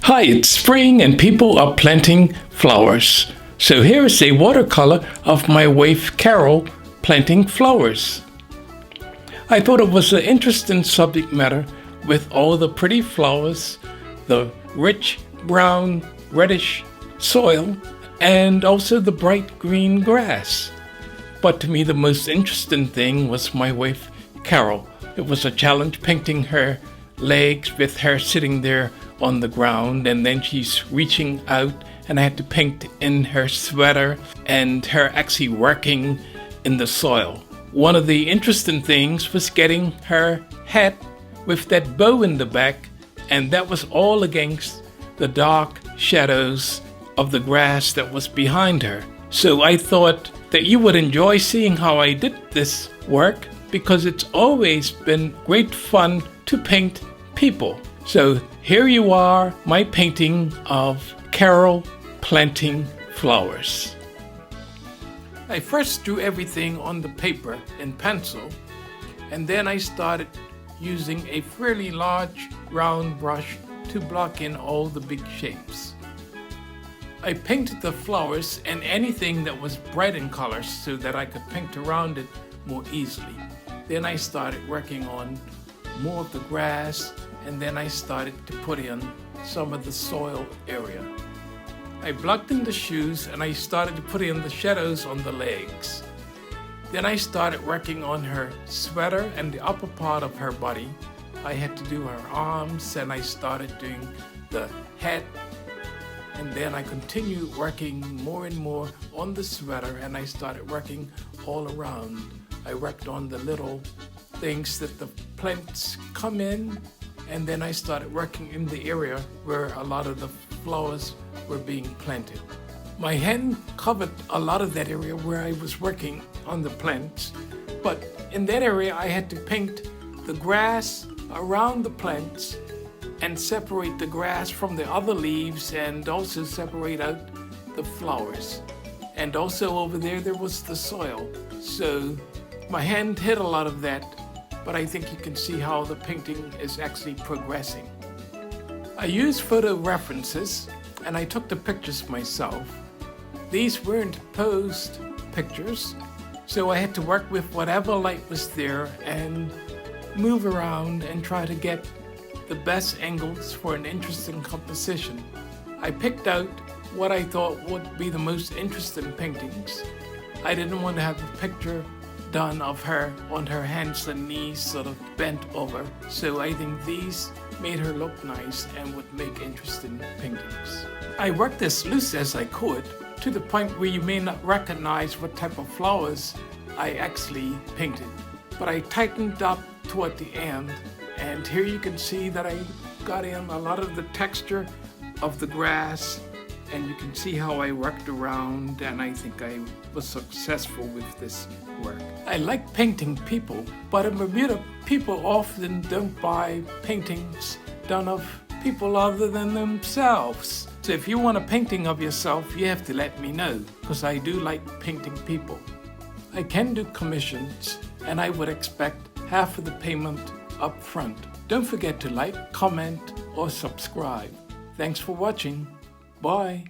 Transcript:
Hi, it's spring and people are planting flowers. So here is a watercolor of my wife Carol planting flowers. I thought it was an interesting subject matter with all the pretty flowers, the rich brown reddish soil, and also the bright green grass. But to me the most interesting thing was my wife Carol. It was a challenge painting her legs with her sitting there on the ground, and then she's reaching out and I had to paint in her sweater and her actually working in the soil. One of the interesting things was getting her hat with that bow in the back, and that was all against the dark shadows of the grass that was behind her. So I thought that you would enjoy seeing how I did this work, because it's always been great fun to paint people. So here you are, my painting of Carol planting flowers. I first drew everything on the paper in pencil, and then I started using a fairly large round brush to block in all the big shapes. I painted the flowers and anything that was bright in colors so that I could paint around it more easily. Then I started working on more of the grass, and then I started to put in some of the soil area. I blocked in the shoes and I started to put in the shadows on the legs. Then I started working on her sweater and the upper part of her body. I had to do her arms, and I started doing the hat, and then I continued working more and more on the sweater, and I started working all around. I worked on the little things that the plants come in, and then I started working in the area where a lot of the flowers were being planted. My hand covered a lot of that area where I was working on the plants, but in that area I had to paint the grass around the plants and separate the grass from the other leaves, and also separate out the flowers. And also over there was the soil. So my hand hit a lot of that, but I think you can see how the painting is actually progressing. I used photo references and I took the pictures myself. These weren't posed pictures, so I had to work with whatever light was there and move around and try to get the best angles for an interesting composition. I picked out what I thought would be the most interesting paintings. I didn't want to have a picture done of her on her hands and knees sort of bent over, so I think these made her look nice and would make interesting paintings. I worked as loose as I could, to the point where you may not recognize what type of flowers I actually painted, but I tightened up toward the end, and here you can see that I got in a lot of the texture of the grass, and you can see how I worked around, and I think I was successful with this work. I like painting people, but in Bermuda, people often don't buy paintings done of people other than themselves. So if you want a painting of yourself, you have to let me know, because I do like painting people. I can do commissions, and I would expect half of the payment up front. Don't forget to like, comment, or subscribe. Thanks for watching. Bye.